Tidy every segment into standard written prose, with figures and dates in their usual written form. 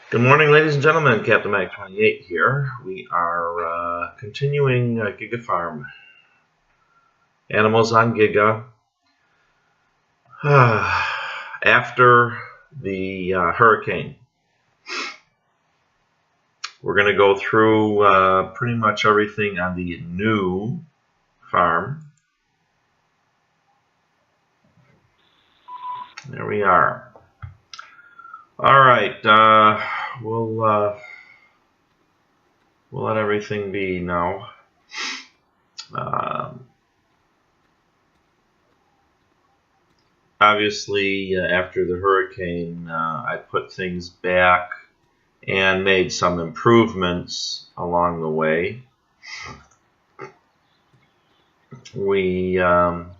Good morning, ladies and gentlemen. Captain Mag 28 here. We are continuing Giga Farm. Animals on Giga. After the hurricane, we're going to go through pretty much everything on the new farm. There we are. All right, we'll let everything be now. Obviously, after the hurricane, I put things back and made some improvements along the way. We have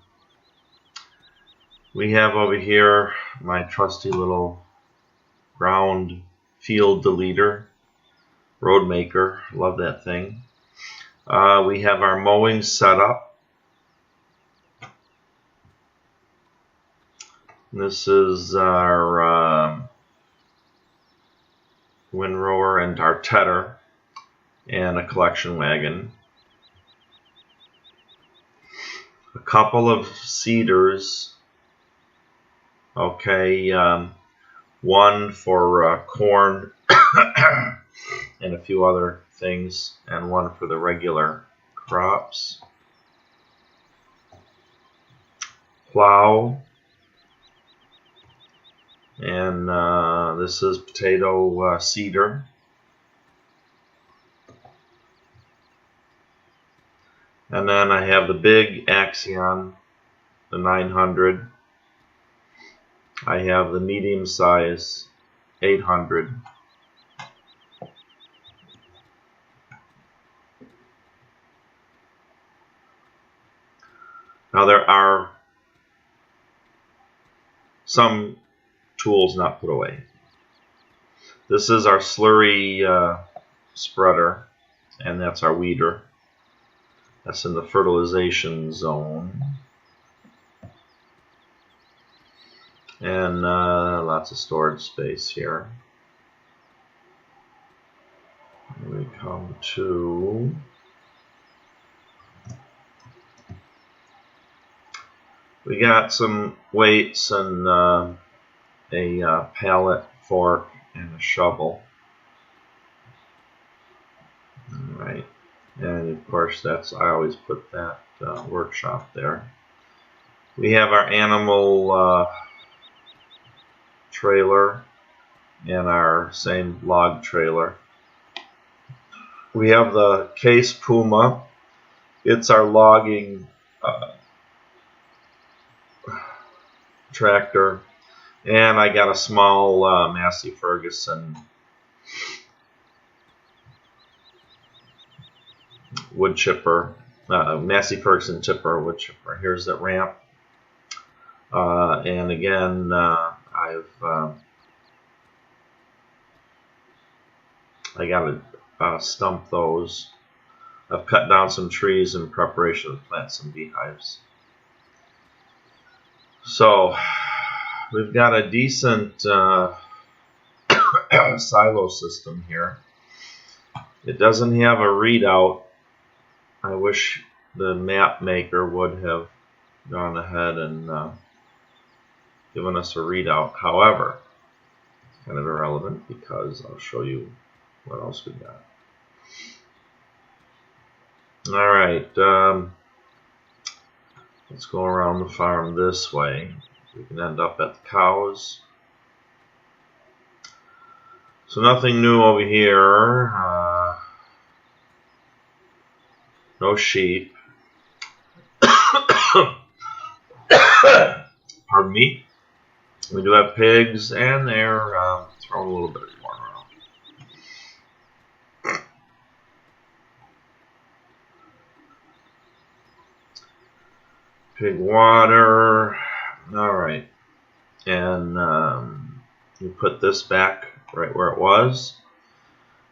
over here my trusty little ground field deleter, road maker. Love that thing. We have our mowing set up. This is our windrower and our tedder and a collection wagon. A couple of seeders. Okay, one for corn and a few other things, and one for the regular crops. Plow. And this is potato seeder. And then I have the big Axion, the 900. I have the medium size 800. Now there are some tools not put away. This is our slurry spreader, and that's our weeder. That's in the fertilization zone. And lots of storage space here. We come to we got some weights and a pallet, fork, and a shovel. All right, and of course that's I always put that workshop there. We have our animal trailer and our same log trailer. We have the Case Puma. It's our logging tractor, and I got a small Massey Ferguson wood chipper, Massey Ferguson tipper wood chipper. Here's the ramp, and again I got to stump those. I've cut down some trees in preparation to plant some beehives. So we've got a decent silo system here. It doesn't have a readout. I wish the map maker would have gone ahead and given us a readout. However, it's kind of irrelevant because I'll show you what else we got. All right, let's go around the farm this way. We can end up at the cows. So nothing new over here. No sheep. Pardon me. We do have pigs, and they're throwing a little bit of corn around. Pig water. All right, and you put this back right where it was.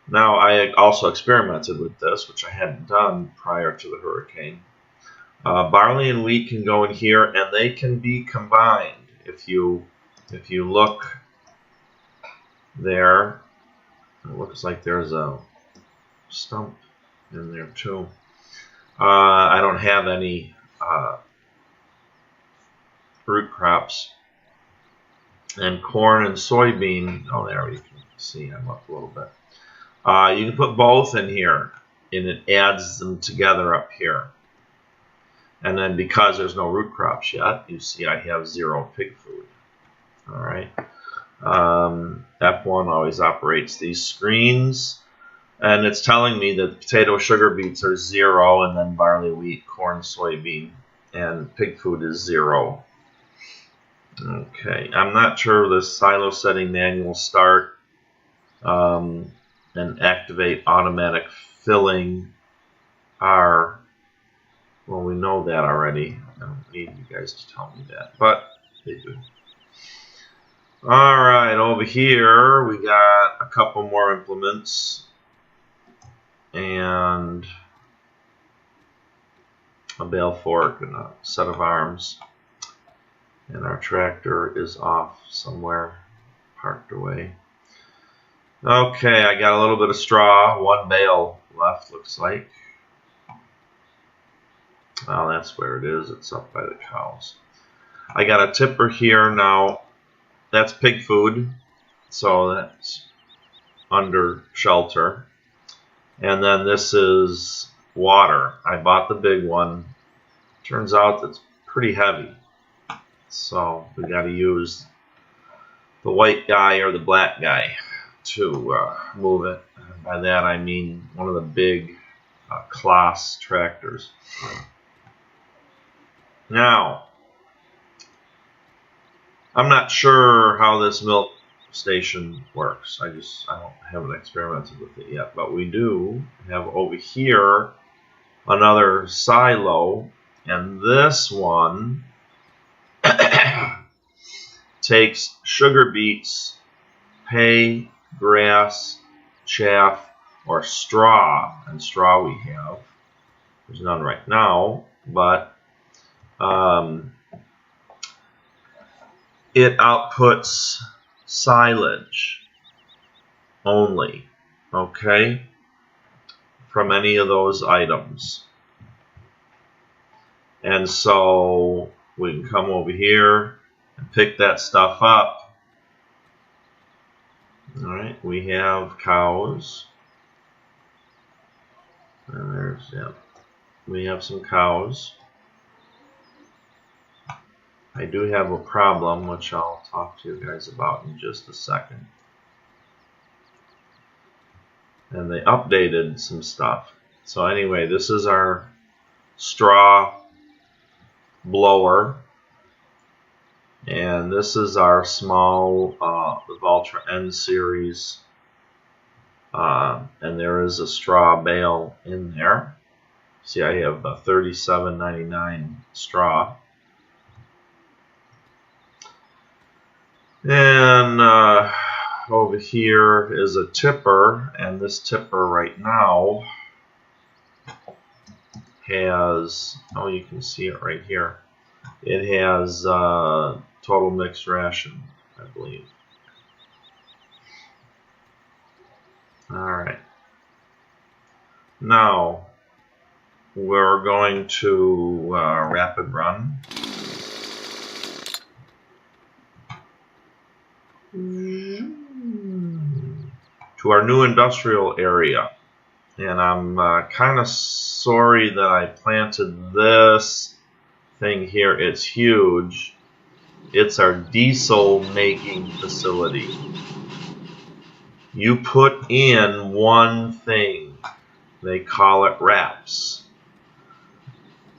Now I also experimented with this, which I hadn't done prior to the hurricane. Barley and wheat can go in here, and they can be combined. If you look there, It looks like there's a stump in there too. I don't have any root crops. And corn and soybean, oh there you can see I'm up a little bit. You can put both in here and it adds them together up here. And then because there's no root crops yet, you see I have 0 pig food. Alright. F1 always operates these screens. And it's telling me that potato, sugar beets are 0, and then barley, wheat, corn, soybean, and pig food is 0. Okay, I'm not sure the silo setting manual start and activate automatic filling are, well, we know that already. I don't need you guys to tell me that, but they do. Alright, over here we got a couple more implements and a bale fork and a set of arms. And our tractor is off somewhere, parked away. Okay, I got a little bit of straw, 1 bale left, looks like. Well, that's where it is. It's up by the cows. I got a tipper here now. That's pig food, so that's under shelter. And then this is water. I bought the big one. Turns out it's pretty heavy. So we got to use the white guy or the black guy to move it. And by that I mean one of the big class tractors. Now, I'm not sure how this milk station works. I haven't experimented with it yet, but we do have over here another silo, and this one takes sugar beets, hay, grass, chaff, or straw. And straw we have. There's none right now, but it outputs silage only, okay, from any of those items. And so we can come over here and pick that stuff up. Alright, we have cows. And there's, yeah, we have some cows. I do have a problem, which I'll talk to you guys about in just a second. And they updated some stuff. So anyway, this is our straw blower. And this is our small, the Valtra N series. And there is a straw bale in there. See, I have a $37.99 straw. And over here is a tipper, and this tipper right now has, oh, you can see it right here. It has total mixed ration, I believe. Alright. Now, we're going to rapid run. To our new industrial area. And I'm kind of sorry that I planted this thing here. It's huge. It's our diesel making facility. You put in one thing. They call it wraps.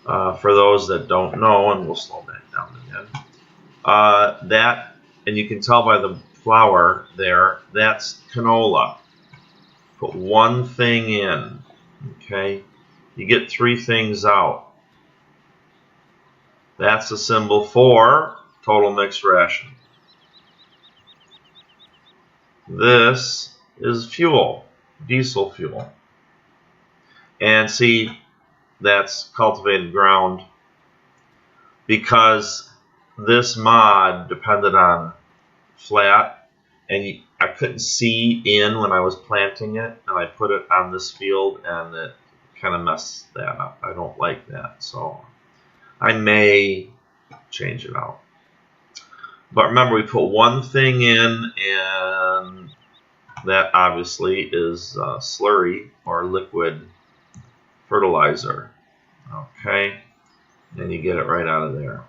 For those that don't know, and we'll slow that down again. And you can tell by the flour there, that's canola. Put one thing in, okay? You get 3 things out. That's the symbol for total mixed ration. This is fuel, diesel fuel. And see, that's cultivated ground because this mod depended on flat and I couldn't see in when I was planting it, and I put it on this field, and it kind of messed that up. I don't like that, so I may change it out. But remember, we put one thing in, and that obviously is slurry or liquid fertilizer. Okay, and you get it right out of there.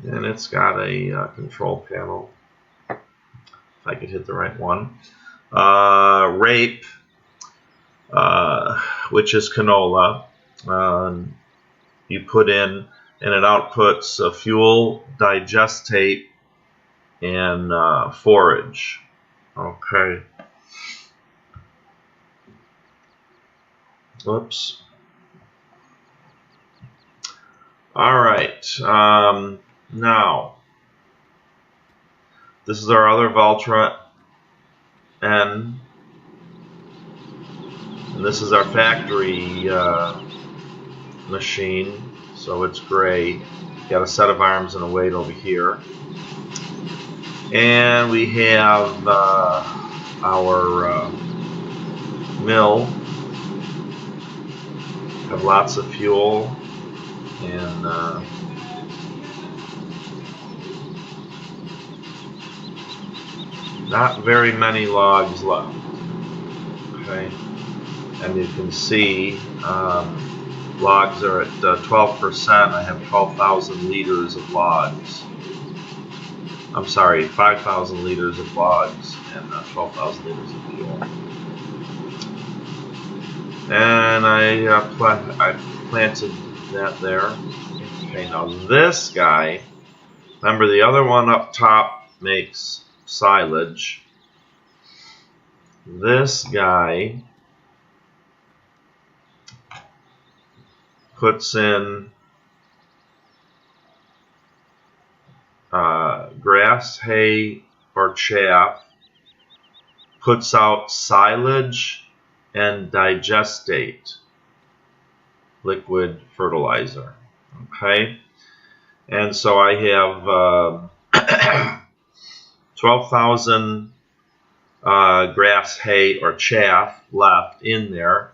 And it's got a control panel. If I could hit the right one. Rape, which is canola. You put in, and it outputs fuel, digestate, and forage. Okay. Whoops. All right. Now, this is our other Valtra N. And this is our factory machine, so it's gray. Got a set of arms and a weight over here. And we have our mill. Have lots of fuel and not very many logs left. Okay, and you can see logs are at 12%. I have 12,000 liters of logs. I'm sorry, 5,000 liters of logs and 12,000 liters of fuel. And I planted that there. Okay, now this guy, remember the other one up top makes silage. This guy puts in grass, hay, or chaff, puts out silage and digestate, liquid fertilizer. Okay, and so I have 12,000 grass, hay, or chaff left in there,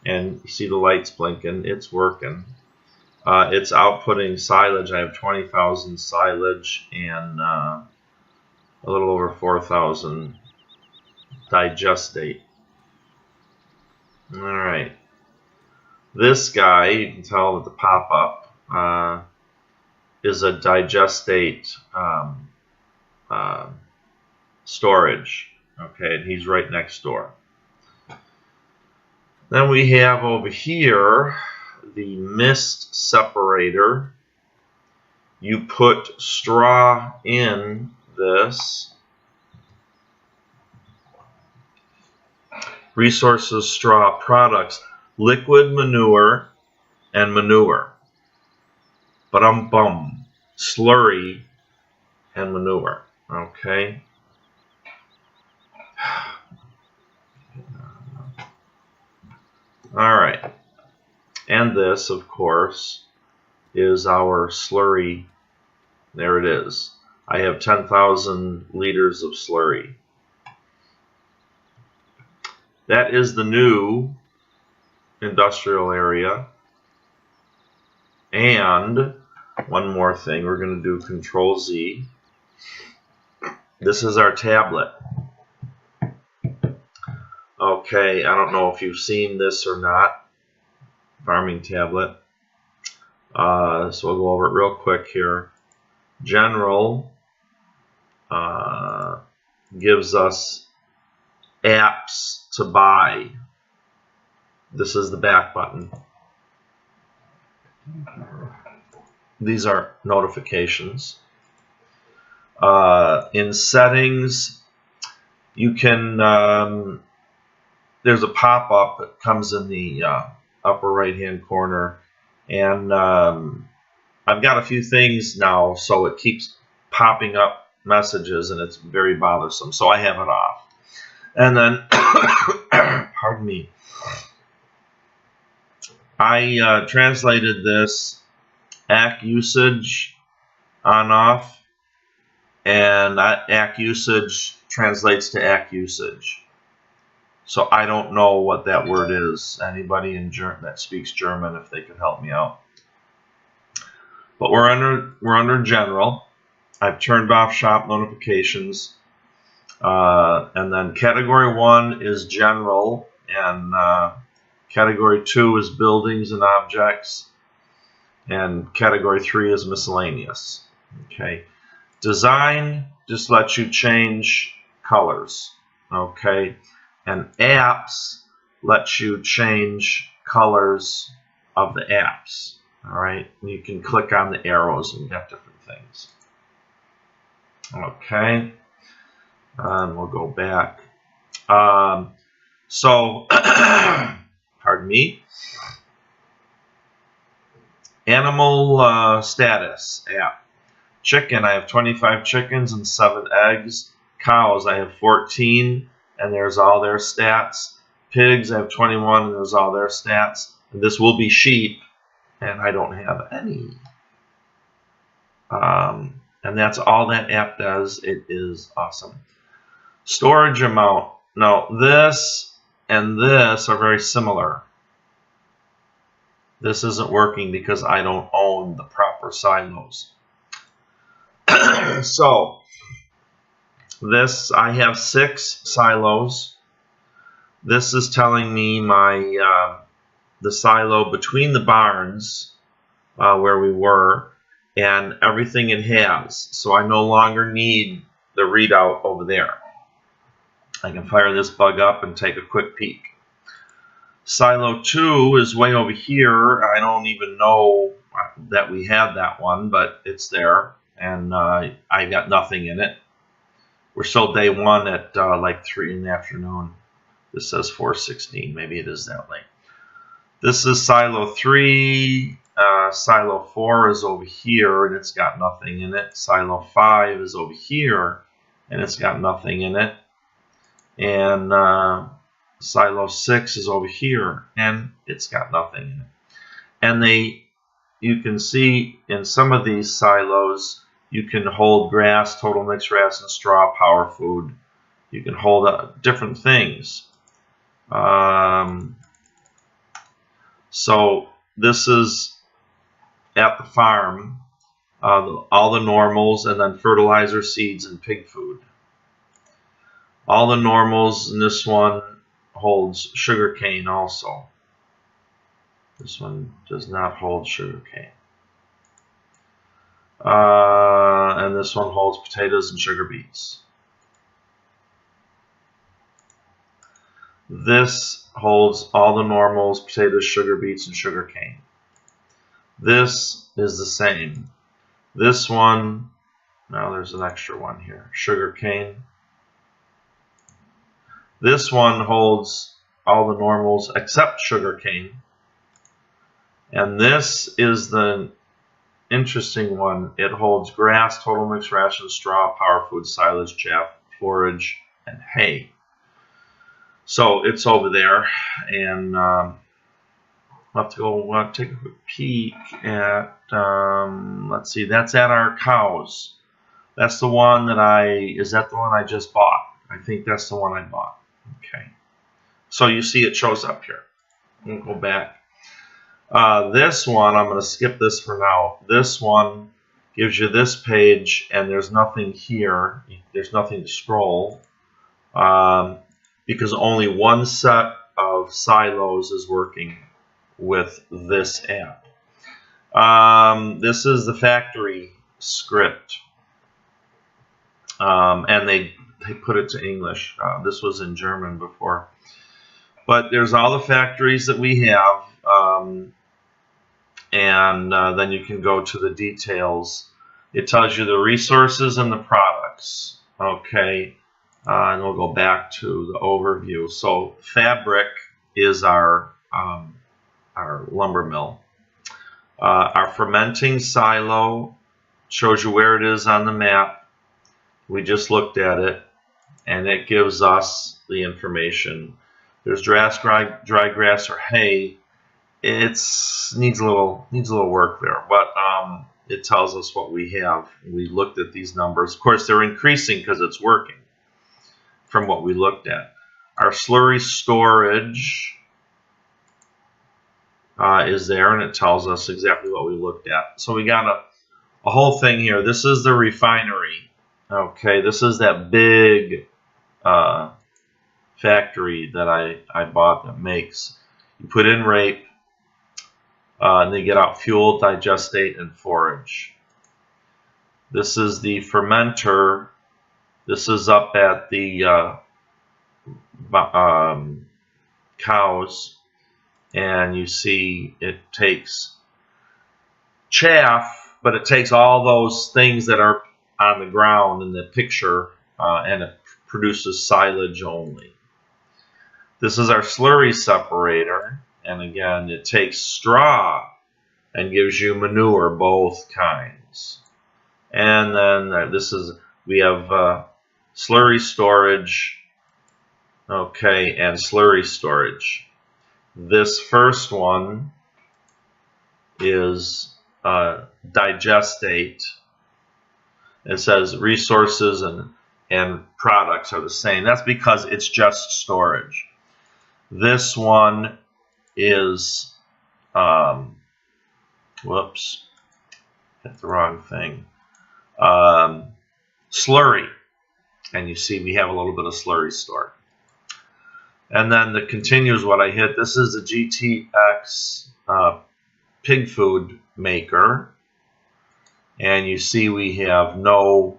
and you see the lights blinking. It's working. It's outputting silage. I have 20,000 silage and a little over 4,000 digestate. All right. This guy, you can tell with the pop-up, is a digestate storage. Okay, and he's right next door. Then we have over here the mist separator. You put straw in this. Resources, straw, products, liquid manure, and manure. Ba-dum-bum. Slurry and manure. Okay. All right. And this, of course, is our slurry. There it is. I have 10,000 liters of slurry. That is the new industrial area. And one more thing, we're going to do Control Z. This is our tablet. Okay, I don't know if you've seen this or not. Farming tablet. So we'll go over it real quick here. General gives us apps to buy. This is the back button. These are notifications. In settings, you can, there's a pop-up that comes in the upper right-hand corner, and I've got a few things now, so it keeps popping up messages, and it's very bothersome, so I have it off. And then, pardon me, I translated this ACK usage on off. and AC usage translates to AC usage. So I don't know what that word is. Anybody in that speaks German, if they could help me out. But we're under general. I've turned off shop notifications, and then category 1 is general, and category 2 is buildings and objects, and category 3 is miscellaneous. Okay, design just lets you change colors. Okay, and apps lets you change colors of the apps. All right, and you can click on the arrows and get different things. Okay, and we'll go back. So, pardon me. Animal status app. Chicken, I have 25 chickens and 7 eggs. Cows, I have 14, and there's all their stats. Pigs, I have 21, and there's all their stats. And this will be sheep, and I don't have any. And that's all that app does. It is awesome. Storage amount. Now, this and this are very similar. This isn't working because I don't own the proper silos. So, this, I have 6 silos. This is telling me my the silo between the barns where we were, and everything it has. So I no longer need the readout over there. I can fire this bug up and take a quick peek. Silo 2 is way over here. I don't even know that we had that one, but it's there, and I got nothing in it. We're still day 1 at like 3 in the afternoon. This says 4:16. Maybe it is that late. This is silo 3. Silo 4 is over here, and it's got nothing in it. Silo 5 is over here, and it's got nothing in it. And silo 6 is over here, and it's got nothing in it. And you can see in some of these silos, you can hold grass, total mixed grass and straw, power food. You can hold different things. So this is at the farm, all the normals, and then fertilizer, seeds, and pig food. All the normals in this one holds sugarcane also. This one does not hold sugarcane. And this one holds potatoes and sugar beets. This holds all the normals, potatoes, sugar beets, and sugarcane. This is the same. This one, now there's an extra one here, sugarcane. This one holds all the normals except sugarcane. And this is the interesting one. It holds grass, total mixed ration, straw, power food, silage, chaff, forage, and hay. So it's over there, and I'll have to go take a quick peek at, let's see, that's at our cows. That's the one that is that the one I just bought? I think that's the one I bought. Okay. So you see it shows up here. We'll go back. This one, I'm going to skip this for now. This one gives you this page, and there's nothing here. There's nothing to scroll. Because only one set of silos is working with this app. This is the factory script, and they put it to English. This was in German before. But there's all the factories that we have, and then you can go to the details. It tells you the resources and the products. Okay. And we'll go back to the overview. So fabric is our lumber mill. Our fermenting silo shows you where it is on the map. We just looked at it, and it gives us the information. There's dry grass or hay. It needs a little work there, but it tells us what we have. We looked at these numbers. Of course, they're increasing because it's working from what we looked at. Our slurry storage is there, and it tells us exactly what we looked at. So we got a whole thing here. This is the refinery. Okay, this is that big factory that I bought that makes. You put in rape, and they get out fuel, digestate, and forage. This is the fermenter. This is up at the cows, and you see it takes chaff, but it takes all those things that are on the ground in the picture, and it produces silage only. This is our slurry separator, and again, it takes straw and gives you manure, both kinds. And then we have slurry storage, okay, and slurry storage. This first one is digestate. It says resources and products are the same. That's because it's just storage. This one is, whoops, hit the wrong thing. Slurry. And you see we have a little bit of slurry stored. And then the continues what I hit. This is the GTX pig food maker. And you see we have no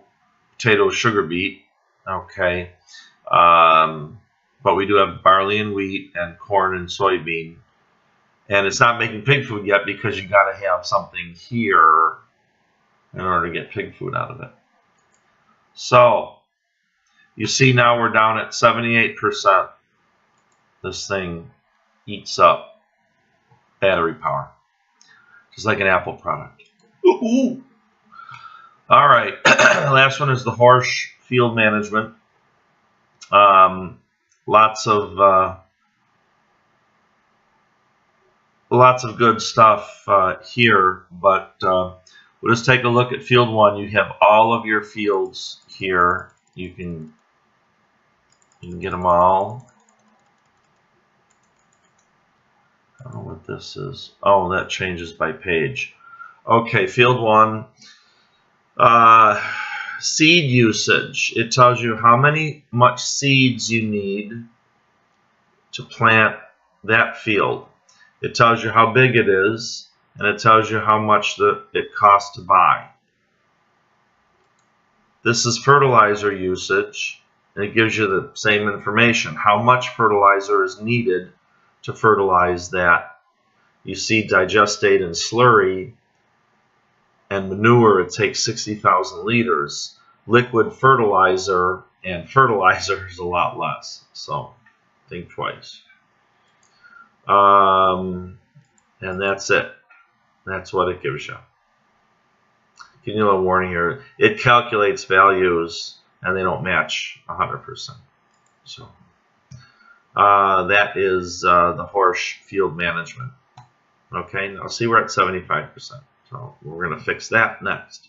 potato sugar beet. Okay. But we do have barley and wheat and corn and soybean. And it's not making pig food yet because you got to have something here in order to get pig food out of it. So you see now we're down at 78%. This thing eats up battery power, just like an Apple product. Ooh. All right, last one is the horse field management. Lots of good stuff here, but we'll just take a look at field 1. You have all of your fields here. You can get them all. I don't know what this is. Oh, that changes by page. Okay, field 1. Seed usage. It tells you how much seeds you need to plant that field. It tells you how big it is, and it tells you how much it costs to buy. This is fertilizer usage, and it gives you the same information. How much fertilizer is needed to fertilize that. You see digestate and slurry and manure, it takes 60,000 liters. Liquid fertilizer and fertilizer is a lot less, so think twice. And that's it. That's what it gives you. Give you a warning here. It calculates values and they don't match 100%. So that is the horse field management. Okay, now see we're at 75%. So we're going to fix that next.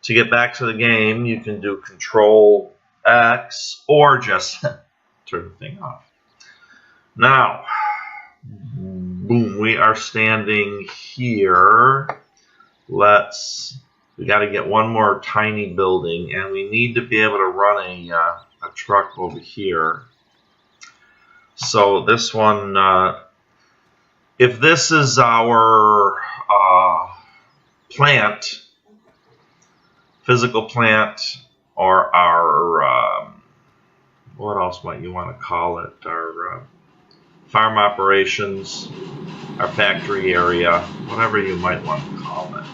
To get back to the game, you can do Control X or just turn the thing off. Now, boom, we are standing here. We got to get one more tiny building, and we need to be able to run a truck over here. So this one, if this is our plant, physical plant, or our, what else might you want to call it, our farm operations, our factory area, whatever you might want to call it.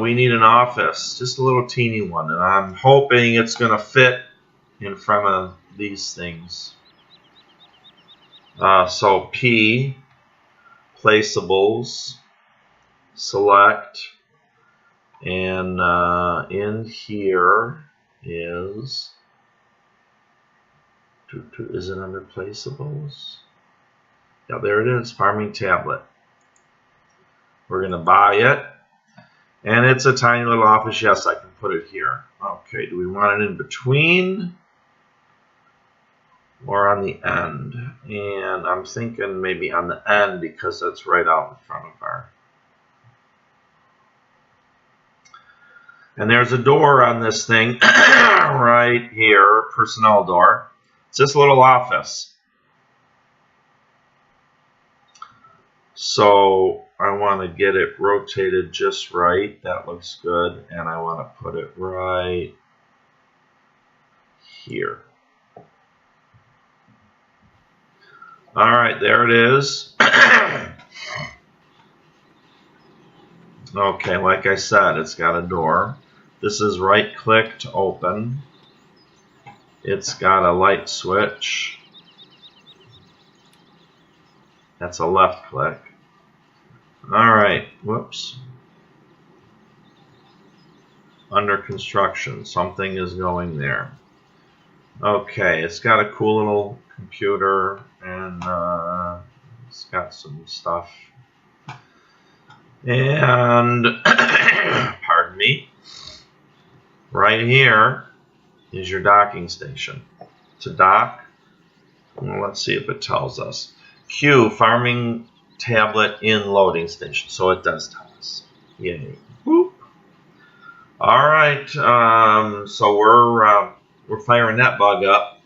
We need an office, just a little teeny one, and I'm hoping it's going to fit in front of these things. So P, placeables, select, and in here is it under placeables? Yeah, there it is, farming tablet. We're going to buy it. And it's a tiny little office. Yes, I can put it here. Okay, do we want it in between or on the end? And I'm thinking maybe on the end because that's right out in front of our... And there's a door on this thing right here, personnel door. It's this little office. So I want to get it rotated just right. That looks good. And I want to put it right here. All right, there it is. Okay, like I said, it's got a door. This is right-click to open. It's got a light switch. That's a left click. All right, whoops. Under construction, something is going there. Okay, it's got a cool little computer and it's got some stuff. And, pardon me, right here is your docking station. To dock, well, let's see if it tells us. Q, farming tablet in loading station. So it does tell us. Yay. Whoop. All right, so we're firing that bug up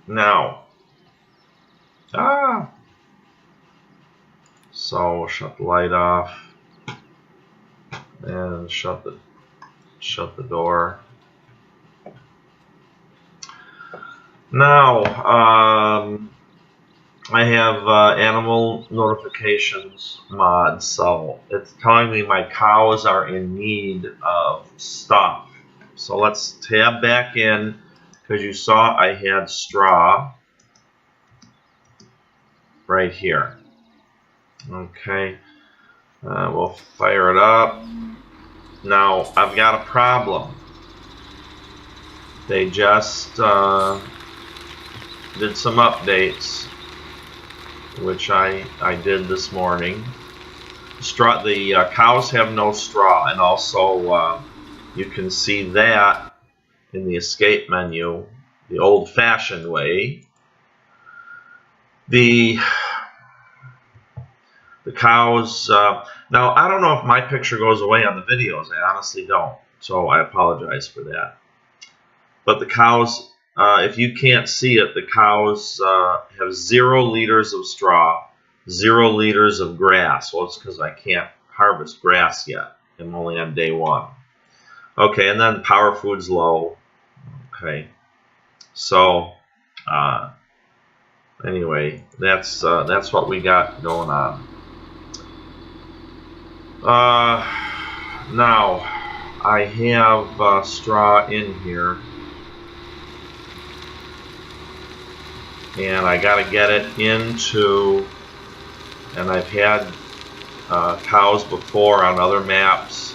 now. So we'll shut the light off and shut the door. Now I have animal notifications mod, so it's telling me my cows are in need of stuff. So let's tab back in because you saw I had straw right here. Okay, we'll fire it up. Now I've got a problem. They just did some updates, which I did this morning. Straw. The cows have no straw, and also you can see that in the escape menu, the old-fashioned way. The cows, now I don't know if my picture goes away on the videos, I honestly don't, so I apologize for that. But the cows, if you can't see it, the cows have 0 liters of straw, 0 liters of grass. Well, it's because I can't harvest grass yet. I'm only on day 1. Okay, and then power food's low. Okay, so anyway, that's what we got going on. Now I have straw in here, and I got to get it into, and I've had cows before on other maps.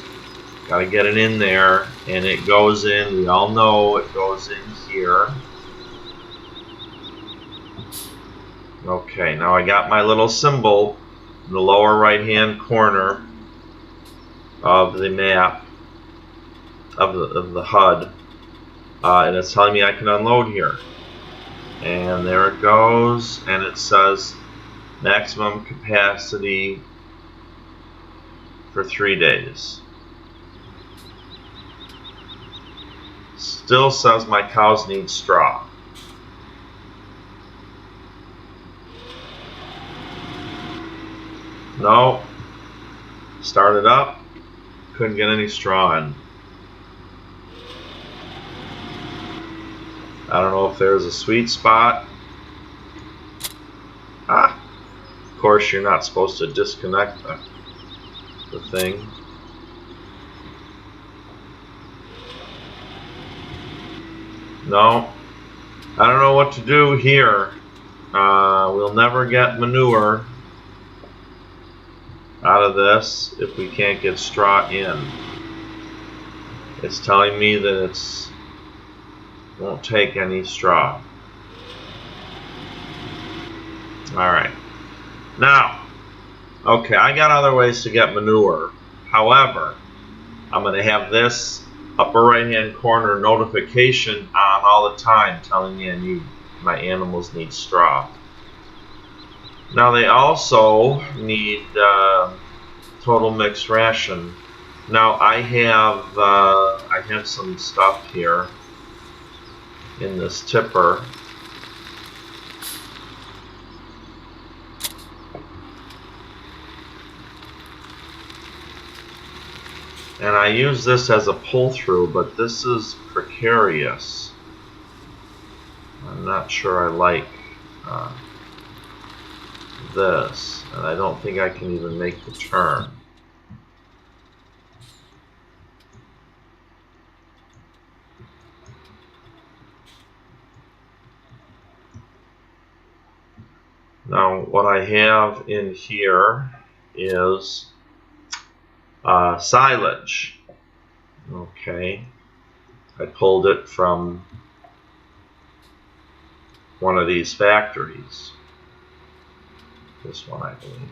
Got to get it in there, and it goes in. We all know it goes in here. Okay, now I got my little symbol in the lower right hand corner of the map of the HUD, and it's telling me I can unload here. And there it goes, and it says maximum capacity for 3 days. Still says my cows need straw. No. Started up. Couldn't get any straw in. I don't know if there's a sweet spot. Of course you're not supposed to disconnect the thing. No. I don't know what to do here. We'll never get manure out of this if we can't get straw in. It's telling me that it's won't take any straw. Alright. Now, Okay, I got other ways to get manure. However, I'm going to have this upper right-hand corner notification on all the time telling me my animals need straw. Now they also need total mixed ration. Now I have some stuff here in this tipper. And I use this as a pull-through, but this is precarious. I'm not sure I like this, and I don't think I can even make the turn. Now what I have in here is silage. Okay, I pulled it from one of these factories. This one, I believe.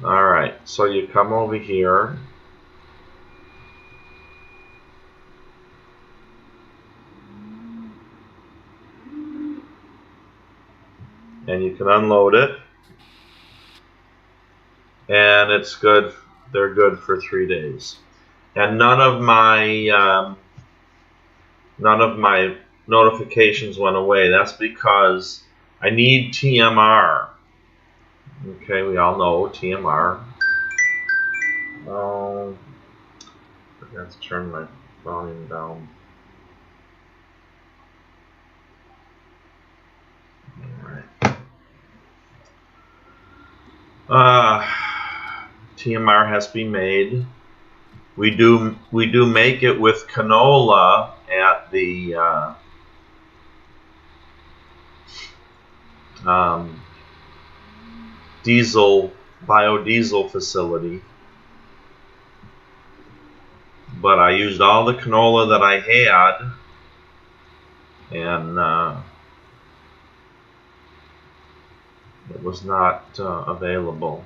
Alright, so you come over here. And you can unload it. And it's good. They're good for 3 days. And none of my notifications went away. That's because I need TMR. Okay, we all know TMR. Oh, I forgot to turn my volume down. Alright. TMR has to be made. We do make it with canola at the biodiesel facility, but I used all the canola that I had, and it was not available.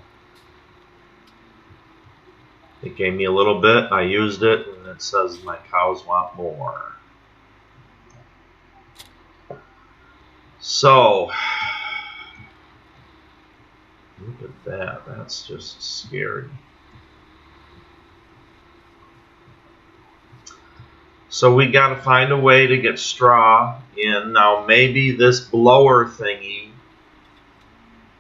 It gave me a little bit, I used it, and it says my cows want more. So, look at that, that's just scary. So we got to find a way to get straw in. Now maybe this blower thingy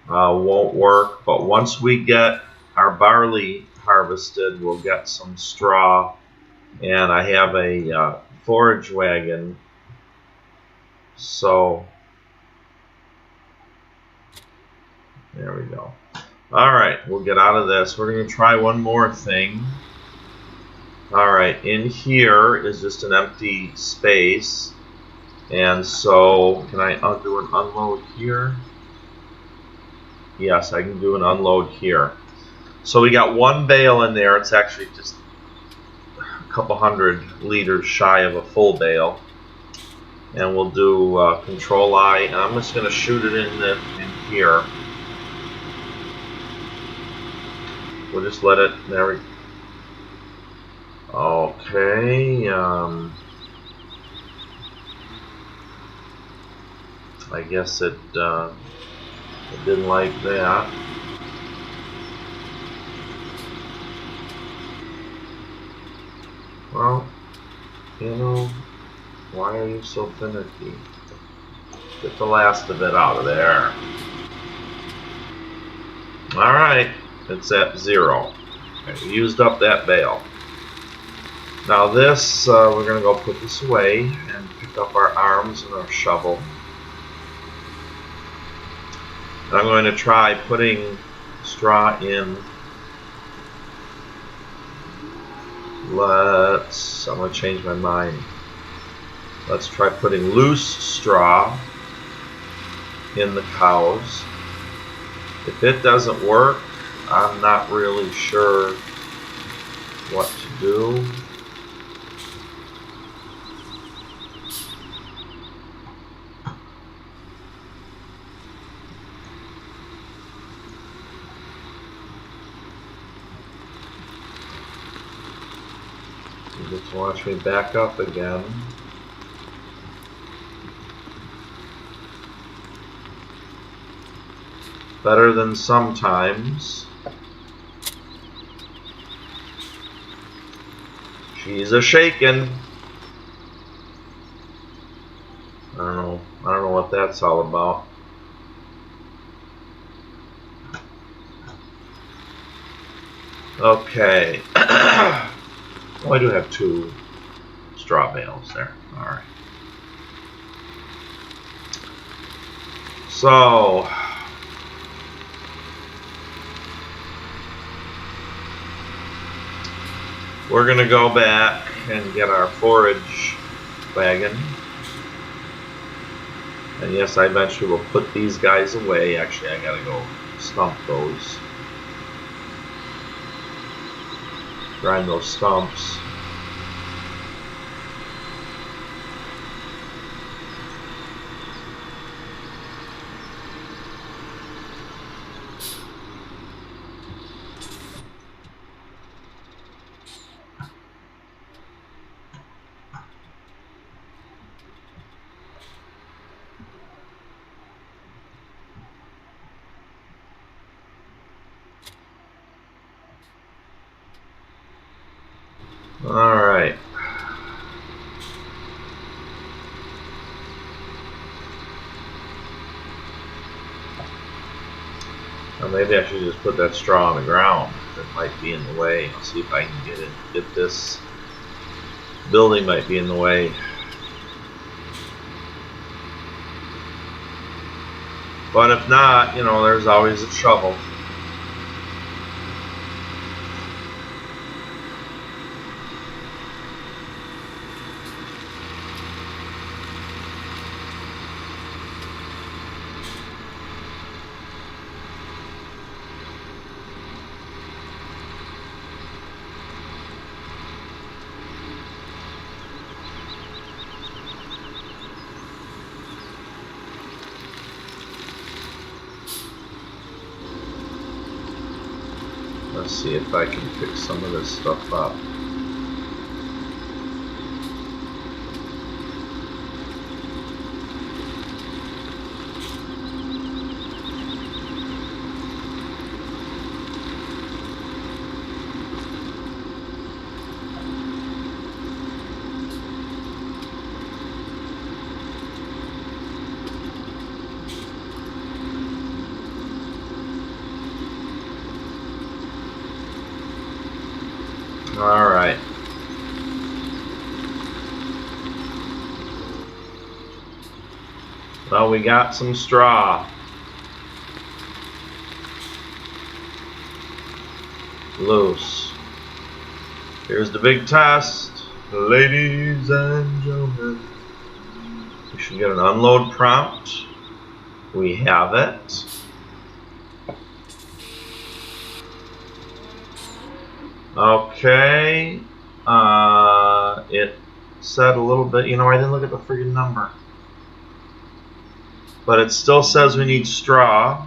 won't work, but once we get our barley harvested, we'll get some straw. And I have a forage wagon, so there we go. Alright, we'll get out of this. We're going to try one more thing. Alright, in here is just an empty space. And so, can I do an unload here? Yes, I can do an unload here. So we got one bale in there. It's actually just a couple hundred liters shy of a full bale. And we'll do Control I. And I'm just going to shoot it in here. We'll just let it, there we go. Okay, I guess it didn't like that. Well, you know, why are you so finicky? Get the last of it out of there. Alright, it's at 0. Okay, we used up that bale. Now this, we're going to go put this away and pick up our arms and our shovel. And I'm going to try putting straw in. I'm going to change my mind. Let's try putting loose straw in the cows. If it doesn't work, I'm not really sure what to do. Just watch me back up again. Better than sometimes. She's a shakin'. I don't know what that's all about. Okay. Oh, I do have 2 straw bales there. Alright. So we're gonna go back and get our forage wagon. And yes, I eventually will put these guys away. Actually, I gotta go stump those. Grind those stumps. Alright. Or maybe I should just put that straw on the ground. It might be in the way. I'll see if I can get it. Get this building might be in the way. But if not, you know, there's always a shovel. Let's see if I can pick some of this stuff up. Alright. Well, we got some straw. Loose. Here's the big test. Ladies and gentlemen. We should get an unload prompt. We have it. Okay. It said a little bit, you know, I didn't look at the friggin' number. But it still says we need straw.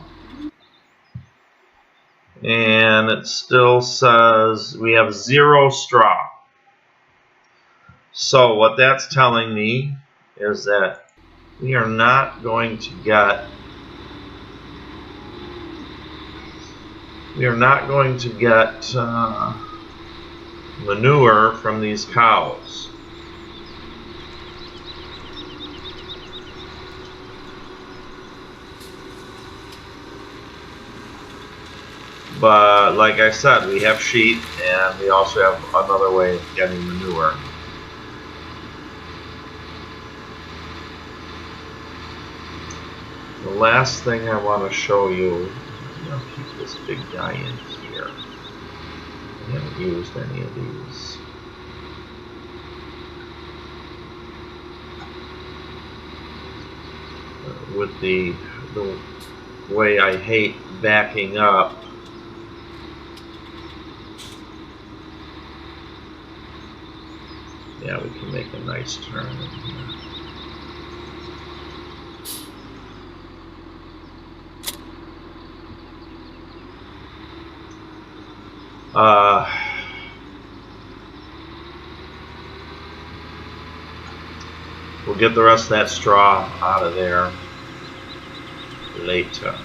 And it still says we have 0 straw. So what that's telling me is that we are not going to get manure from these cows. But like I said, we have sheep and we also have another way of getting manure. The last thing I want to show you, I'll keep this big guy in here. I haven't used any of these. With the way I hate backing up, yeah, we can make a nice turn in here. We'll get the rest of that straw out of there later.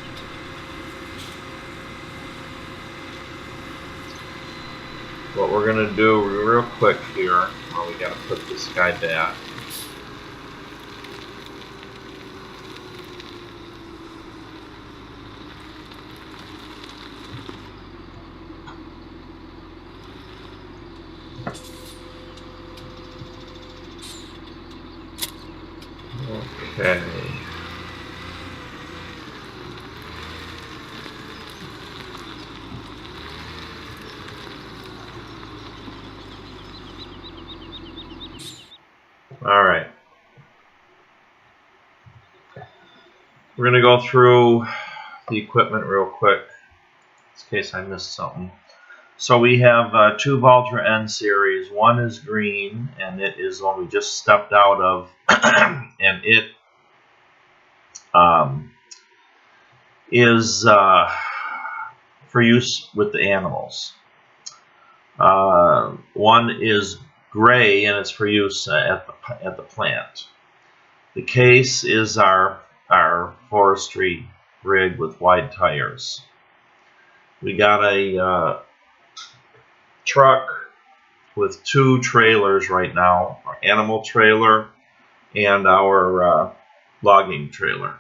What we're going to do real quick here, well, we got to put this guy back. Okay. All right. We're going to go through the equipment real quick, in case I missed something. So we have two Valtra N series. One is green, and it is one we just stepped out of, and it is for use with the animals. One is gray, and it's for use at the plant. The case is our forestry rig with wide tires. We got a truck with two trailers right now, our animal trailer and our logging trailer.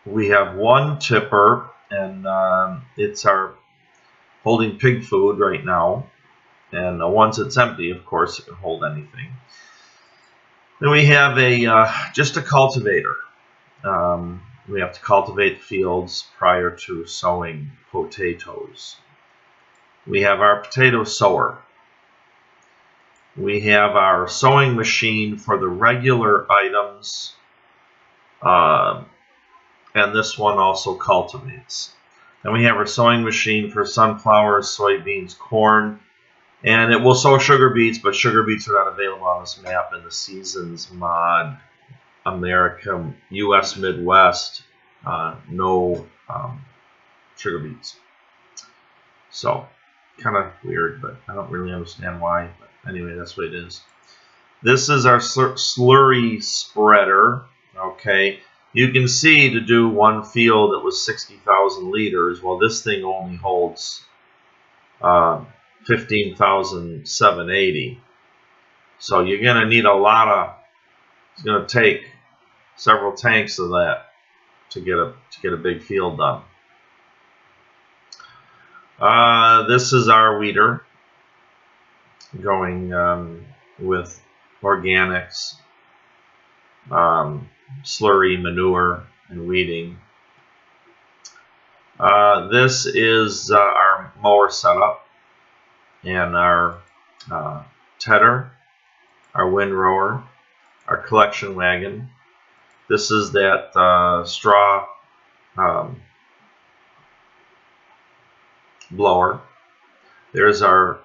We have one tipper, and it's our holding pig food right now, and once it's empty, of course, it can hold anything. Then we have just a cultivator. We have to cultivate the fields prior to sowing potatoes. We have our potato sower. We have our sowing machine for the regular items, and this one also cultivates. Then we have our sowing machine for sunflowers, soybeans, corn, and it will sow sugar beets, but sugar beets are not available on this map in the Seasons mod America, US Midwest, no sugar beets. So, kind of weird, but I don't really understand why. But anyway, that's what it is. This is our slurry spreader. Okay, you can see to do one field it was 60,000 liters. Well, this thing only holds 15,780. So you're going to need a lot of. It's going to take several tanks of that to get a big field done. This is our weeder going with organics, slurry, manure, and weeding. This is our mower setup and our tedder, our windrower, our collection wagon. This is that straw blower. There's our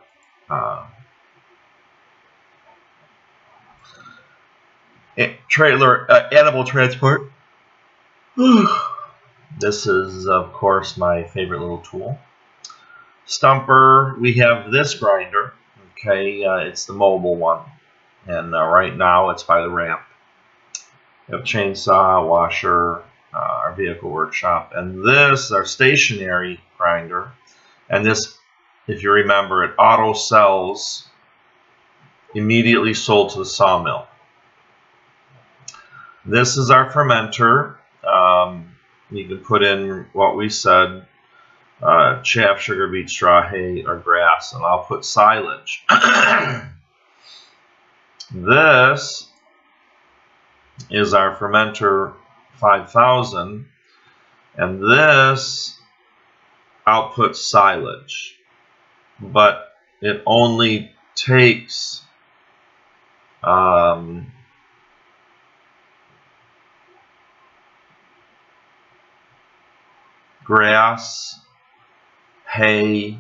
trailer, animal transport. This is, of course, my favorite little tool. Stumper. We have this grinder. Okay, it's the mobile one, and right now it's by the ramp. We have chainsaw, washer, our vehicle workshop, and this our stationary grinder. And this, if you remember, it auto sells, immediately sold to the sawmill. This is our fermenter. You can put in what we said, chaff, sugar beet, straw, hay, or grass, and I'll put silage. This is our fermenter 5000, and this outputs silage, but it only takes grass, hay,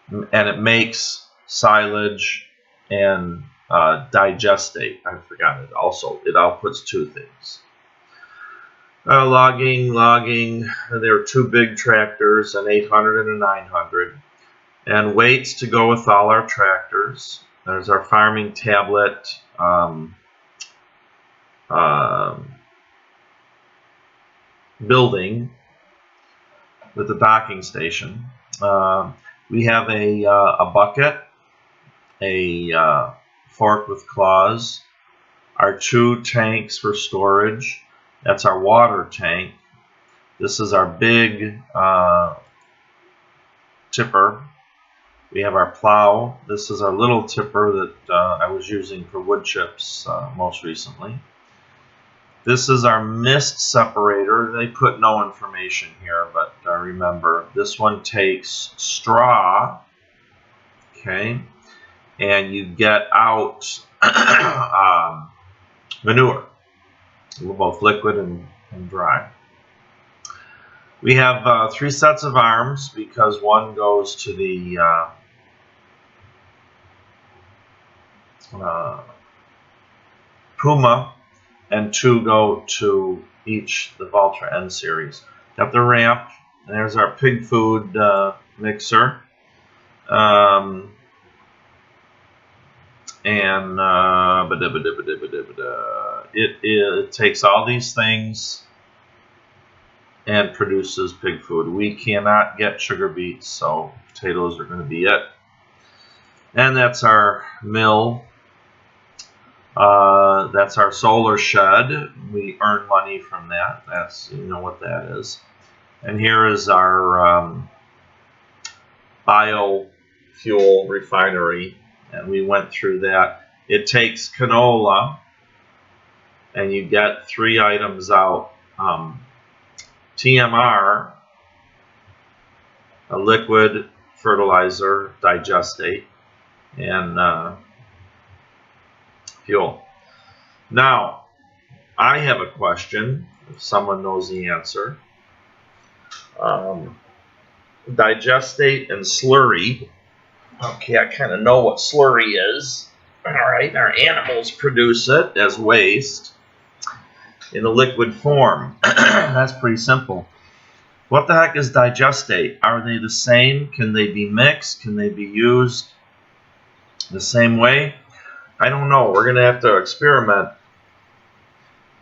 and it makes silage and digestate. I forgot it. Also, it outputs two things. Logging. There are two big tractors, an 800 and a 900, and weights to go with all our tractors. There's our farming tablet. Building with the docking station. We have a bucket, a fork with claws, our 2 tanks for storage. That's our water tank. This is our big tipper. We have our plow. This is our little tipper that I was using for wood chips most recently. This is our mist separator. They put no information here, but remember, this one takes straw, okay, and you get out manure, both liquid and dry. We have 3 sets of arms because one goes to the Puma, and 2 go to each the Valtra N series. Got the ramp, and there's our pig food mixer. It takes all these things and produces pig food. We cannot get sugar beets, so potatoes are going to be it. And that's our mill. That's our solar shed. We earn money from that. That's, you know what that is. And here is our biofuel refinery, and we went through that. It takes canola, and you get 3 items out. TMR, a liquid fertilizer digestate, and fuel. Now, I have a question, if someone knows the answer. Digestate and slurry. Okay, I kind of know what slurry is. All right, our animals produce it as waste in a liquid form. That's pretty simple. What the heck is digestate? Are they the same? Can they be mixed? Can they be used the same way? I don't know. We're going to have to experiment.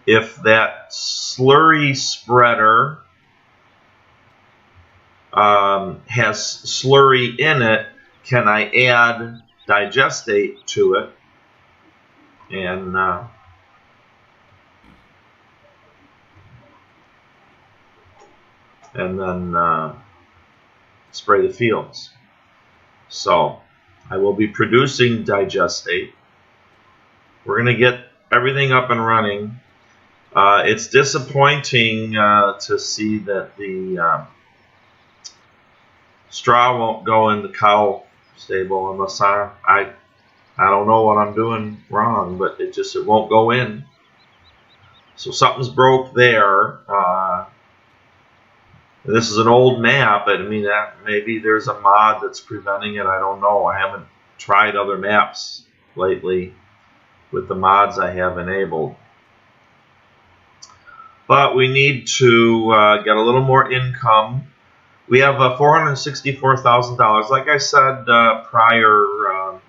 If that slurry spreader has slurry in it, can I add digestate to it and then spray the fields? So I will be producing digestate. We're going to get everything up and running. It's disappointing to see that the straw won't go in the cow stable unless I don't know what I'm doing wrong, but it won't go in. So something's broke there. This is an old map. I mean, maybe there's a mod that's preventing it. I don't know. I haven't tried other maps lately with the mods I have enabled. But we need to get a little more income. We have $464,000. Like I said prior,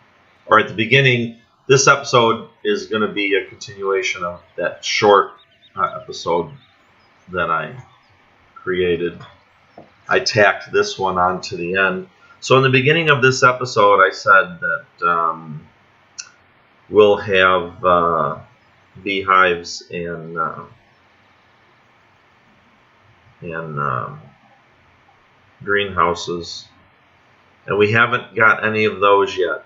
or at the beginning, this episode is going to be a continuation of that short episode that I created. I tacked this one on to the end. So in the beginning of this episode, I said that we'll have beehives and greenhouses, and we haven't got any of those yet.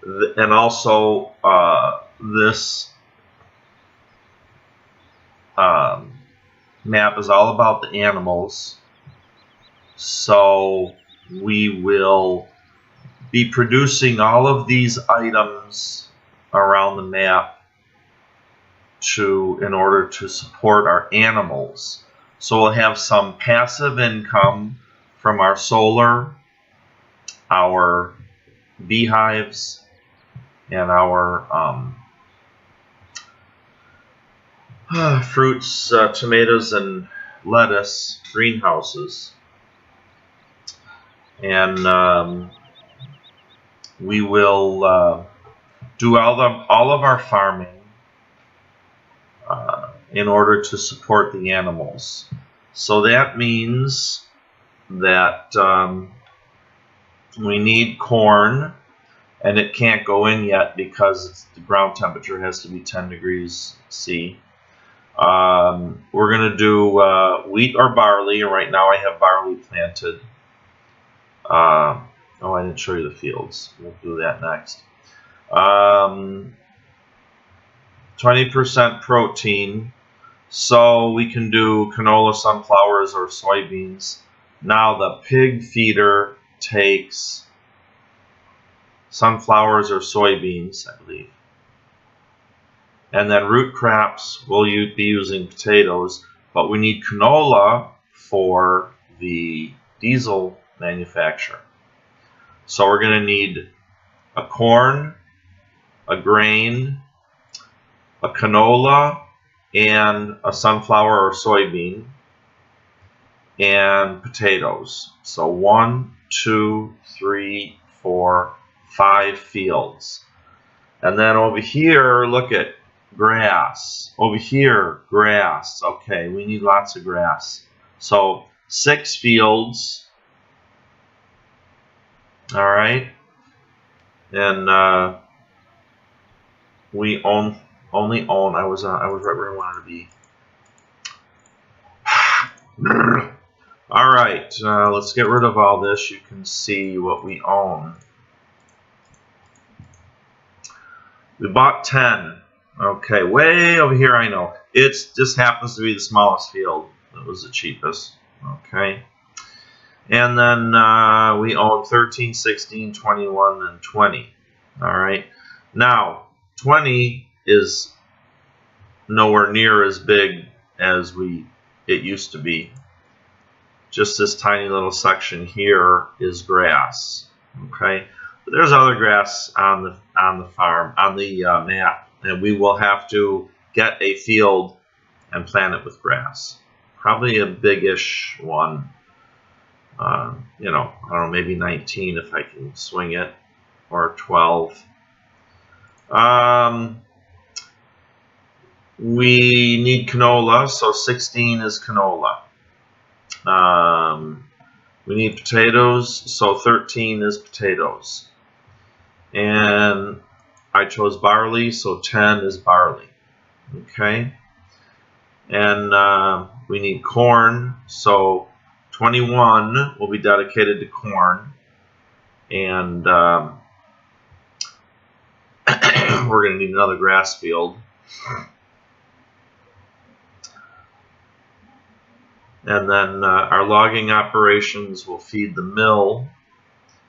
And also this map is all about the animals, so we will be producing all of these items around the map in order to support our animals. So we'll have some passive income from our solar, our beehives, and our fruits, tomatoes, and lettuce greenhouses. And we will do all of our farming in order to support the animals. So that means that we need corn, and it can't go in yet because the ground temperature has to be 10 degrees C. We're going to do wheat or barley, and right now I have barley planted. Oh, I didn't show you the fields. We'll do that next. 20% protein, so we can do canola, sunflowers, or soybeans. Now the pig feeder takes sunflowers or soybeans, I believe. And then root crops, we'll be using potatoes, but we need canola for the diesel manufacture. So we're going to need a corn, a grain, a canola, and a sunflower or soybean, and potatoes. So 1, 2, 3, 4, 5 fields. And then over here, look at grass. Over here, grass. Okay, we need lots of grass. So 6 fields. All right. And we only own. I was right where I wanted to be. All right. Let's get rid of all this. You can see what we own. We bought 10. Okay, way over here, I know. It just happens to be the smallest field. It was the cheapest. Okay. And then we own 13, 16, 21, and 20. All right. Now, 20 is nowhere near as big as it used to be. Just this tiny little section here is grass. Okay. But there's other grass on the farm, on the map, and we will have to get a field and plant it with grass. Probably a big-ish one. You know, I don't know, maybe 19 if I can swing it, or 12. We need canola, so 16 is canola. We need potatoes, so 13 is potatoes. And I chose barley, so 10 is barley. Okay. And we need corn, so 21 will be dedicated to corn. And we're going to need another grass field. And then our logging operations will feed the mill,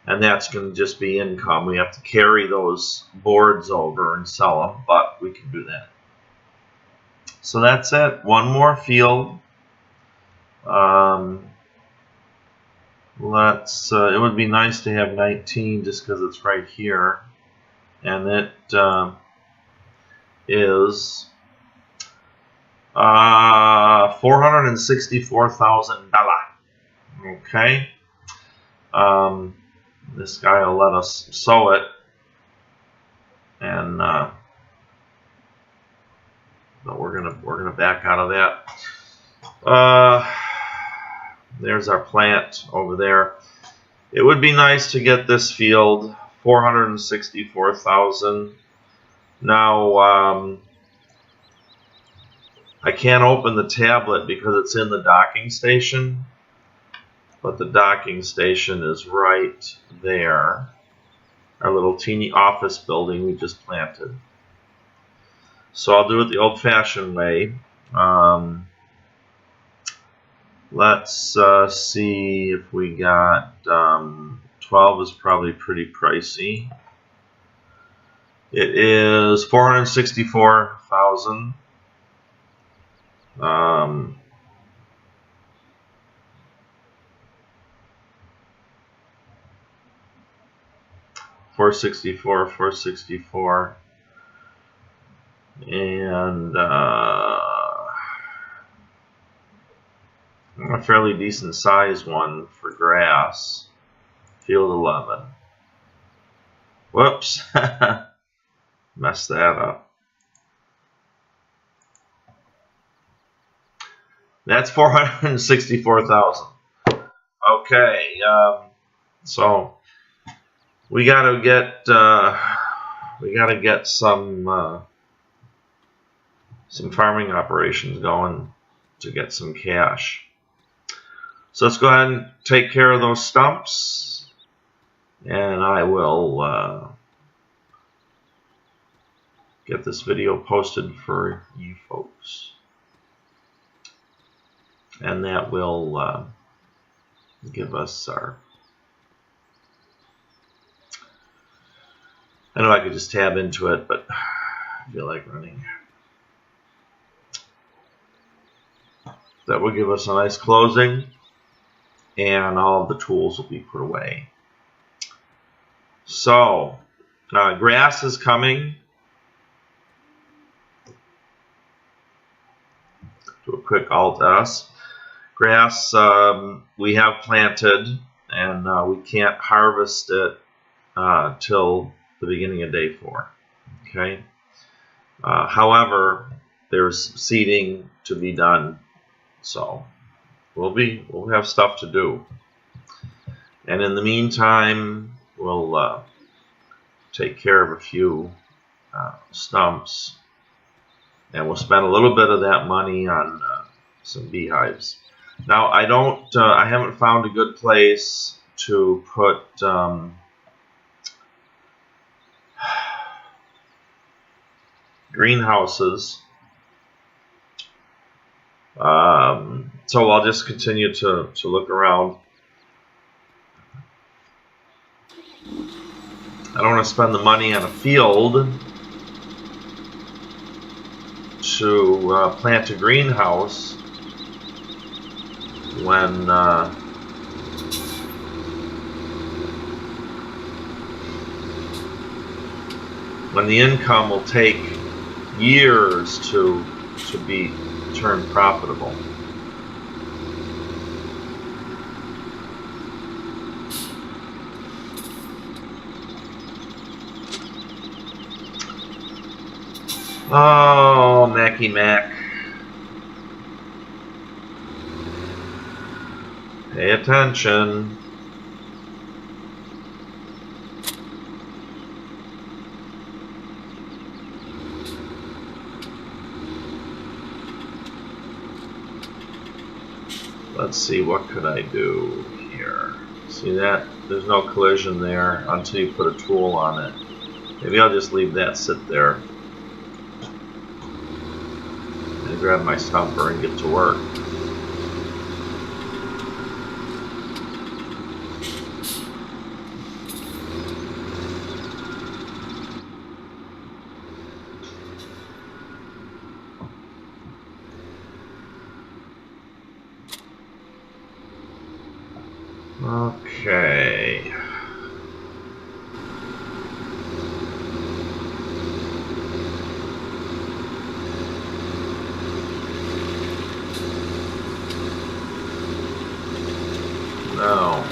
and that's going to just be income. We have to carry those boards over and sell them, but we can do that. So that's it. One more field. It would be nice to have 19 just because it's right here, and it is $464,000. Okay. This guy will let us sow it, and but we're gonna back out of that. There's our plant over there. It would be nice to get this field, 464,000. Now I can't open the tablet because it's in the docking station, but the docking station is right there. Our little teeny office building we just planted. So I'll do it the old-fashioned way. Let's see if we got 12 is probably pretty pricey. It is 464,000. 464, and a fairly decent size one for grass. Field 11. Whoops. mess that up. That's 464,000. Okay, so we gotta get some farming operations going to get some cash. So let's go ahead and take care of those stumps, and I will get this video posted for you folks, and that will give us our. I know I could just tab into it, but I feel like running. That will give us a nice closing, and all of the tools will be put away. So, grass is coming. Do a quick Alt-S. Grass we have planted, and we can't harvest it till the beginning of day 4. Okay. However, there's seeding to be done, so we'll have stuff to do. And in the meantime, we'll take care of a few stumps, and we'll spend a little bit of that money on some beehives. Now, I haven't found a good place to put greenhouses, so I'll just continue to look around. I don't want to spend the money on a field to plant a greenhouse when the income will take years to be turned profitable. Oh, Macky Mac. Pay attention. Let's see, what could I do here? See that? There's no collision there until you put a tool on it. Maybe I'll just leave that sit there and grab my stumper and get to work. Okay. Now,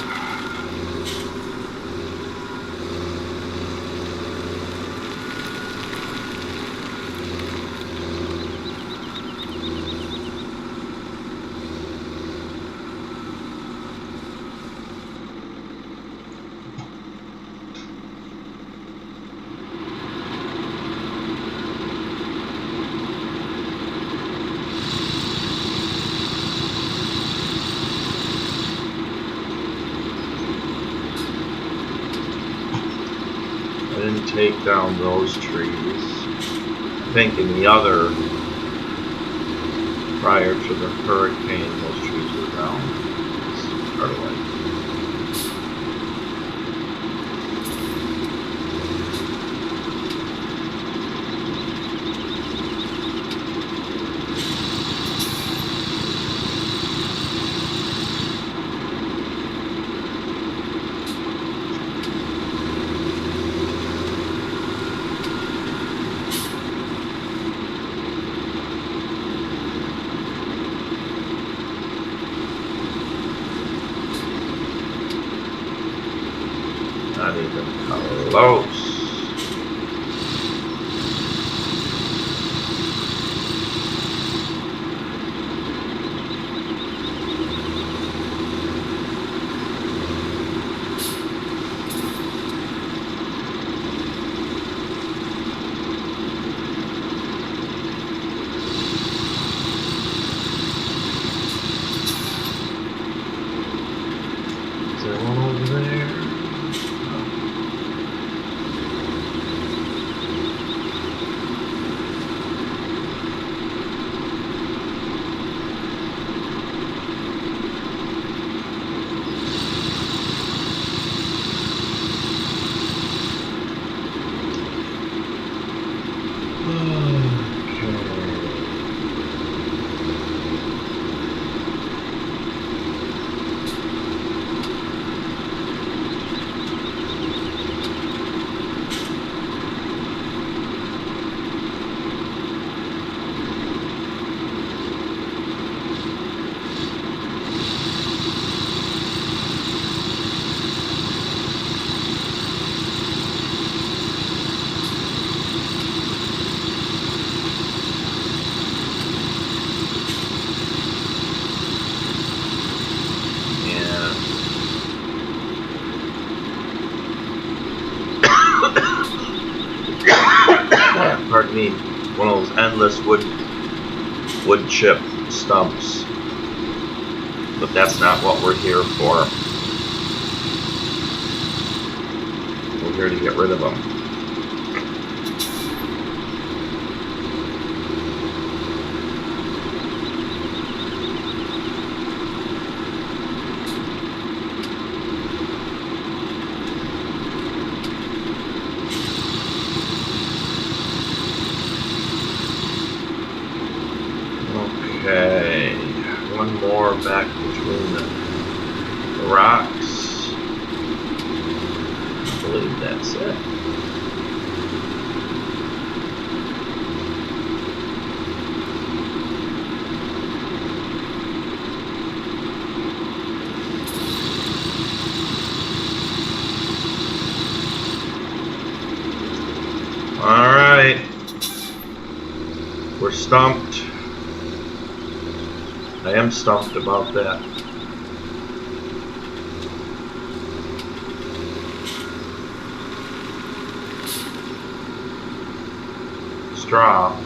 I didn't take down those trees. I think in the other, prior to the hurricane, those trees were down. Start away. Not even close. pardon me, one of those endless wood chip stumps. But that's not what we're here for. We're here to get rid of them. Okay, one more back between the rocks. I believe that's it. Alright, we're stumped. I am stumped about that. Straw,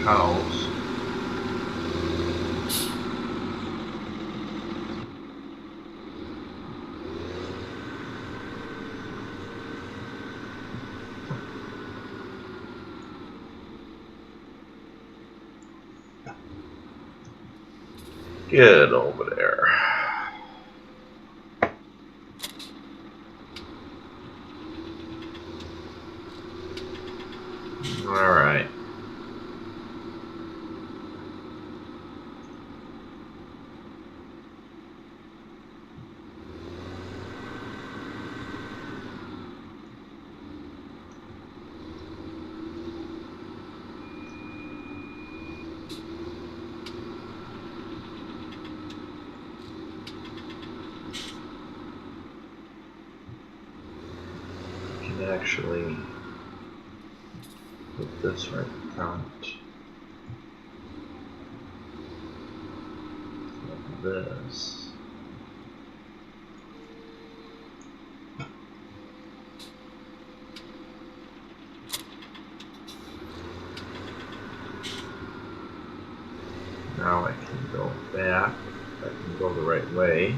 cows. Get over there. All right. Actually put this right in front. Like this. Now I can go back. I can go the right way.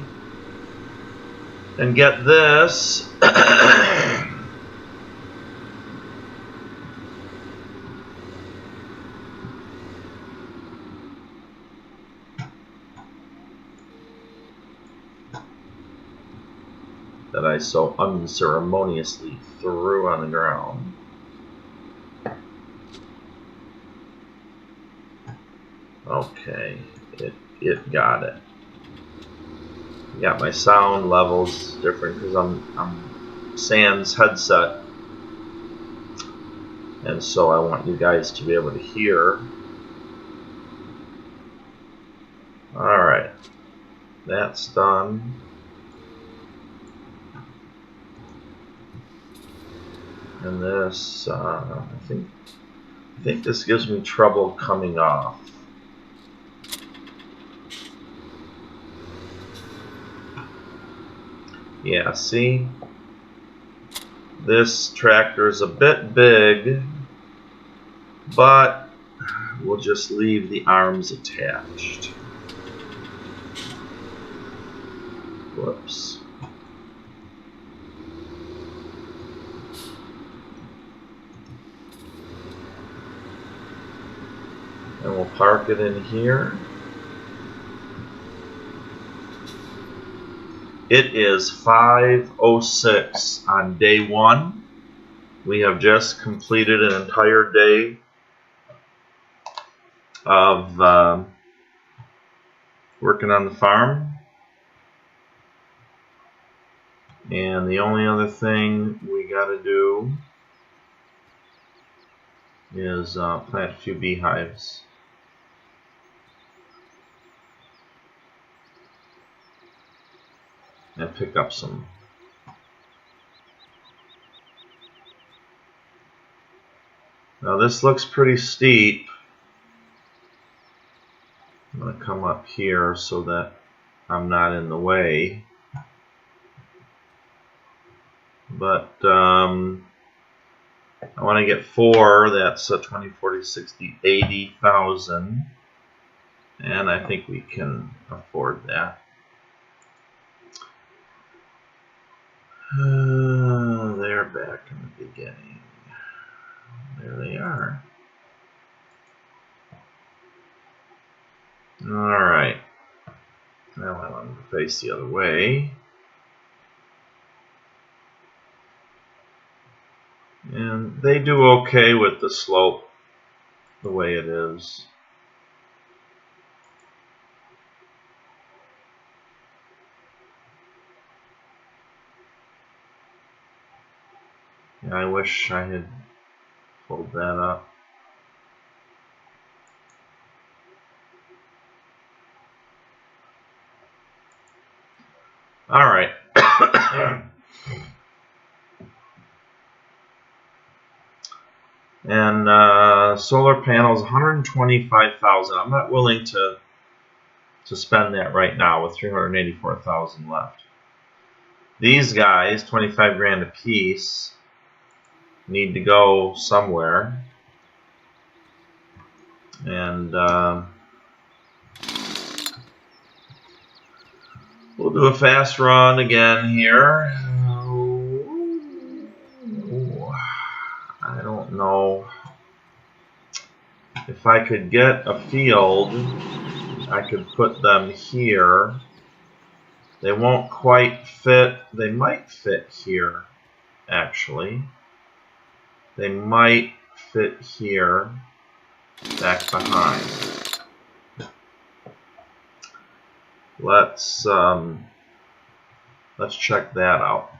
And get this. That I so unceremoniously threw on the ground. Okay, it got it. Got my sound levels different because I'm sans headset, and so I want you guys to be able to hear. All right, that's done. And this, I think this gives me trouble coming off. Yeah, see? This tractor is a bit big, but we'll just leave the arms attached. Whoops. And we'll park it in here. It is 5:06 on day one. We have just completed an entire day of working on the farm. And the only other thing we got to do is plant a few beehives. And pick up some. Now this looks pretty steep. I'm going to come up here so that I'm not in the way. But I want to get 4. That's 20, 40, 60, 80,000. And I think we can afford that. They're back in the beginning. There they are. Alright. Now I want to face the other way. And they do okay with the slope the way it is. Yeah, I wish I had pulled that up. All right. And solar panels, 125,000. I'm not willing to spend that right now with 384,000 left. These guys, 25 grand a piece, need to go somewhere. And we'll do a fast run again here. I don't know if I could get a field. I could put them here. They won't quite fit. They might fit here, actually. They might fit here, back behind. Let's check that out.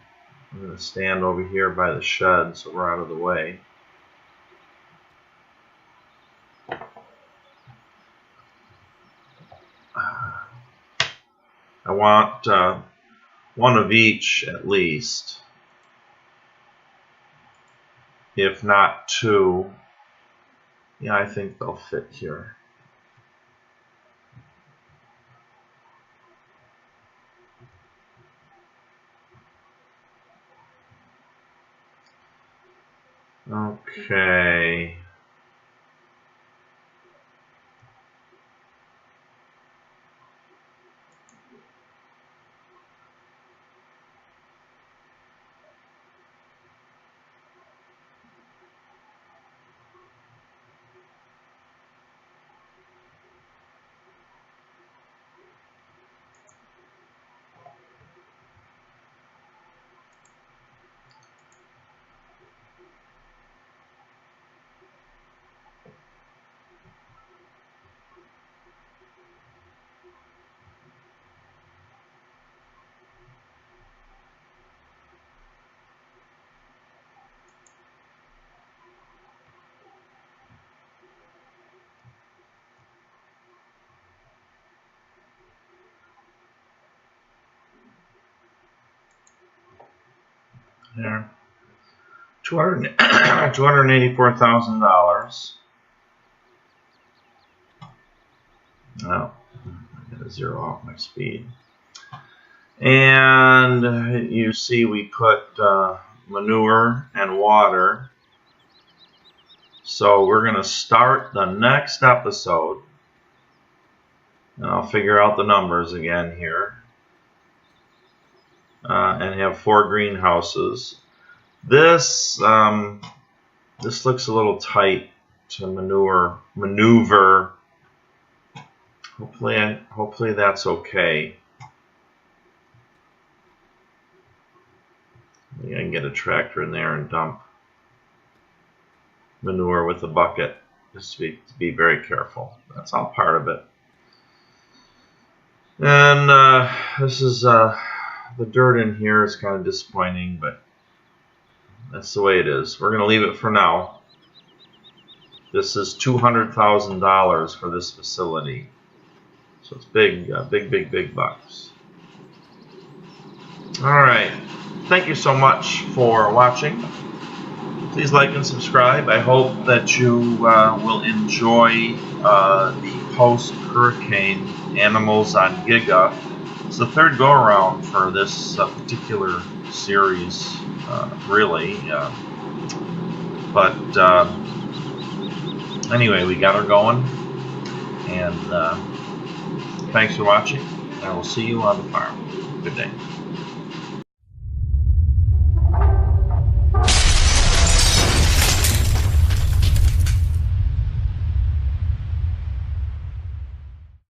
I'm going to stand over here by the shed so we're out of the way. I want one of each at least, if not 2. Yeah, I think they'll fit here. Okay. There. $284,000. Oh, I gotta zero out my speed. And you see we put manure and water. So we're gonna start the next episode. And I'll figure out the numbers again here. And have 4 greenhouses. This looks a little tight to maneuver. Hopefully that's okay. Maybe I can get a tractor in there and dump manure with a bucket. Just to be very careful. That's all part of it. And this is the dirt in here is kind of disappointing, but that's the way it is. We're going to leave it for now. This is $200,000 for this facility. So it's big bucks. Alright. Thank you so much for watching. Please like and subscribe. I hope that you will enjoy the post-hurricane animals on Giga. It's the 3rd go-around for this particular series, really. But anyway, we got her going, and thanks for watching. I will see you on the farm. Good day.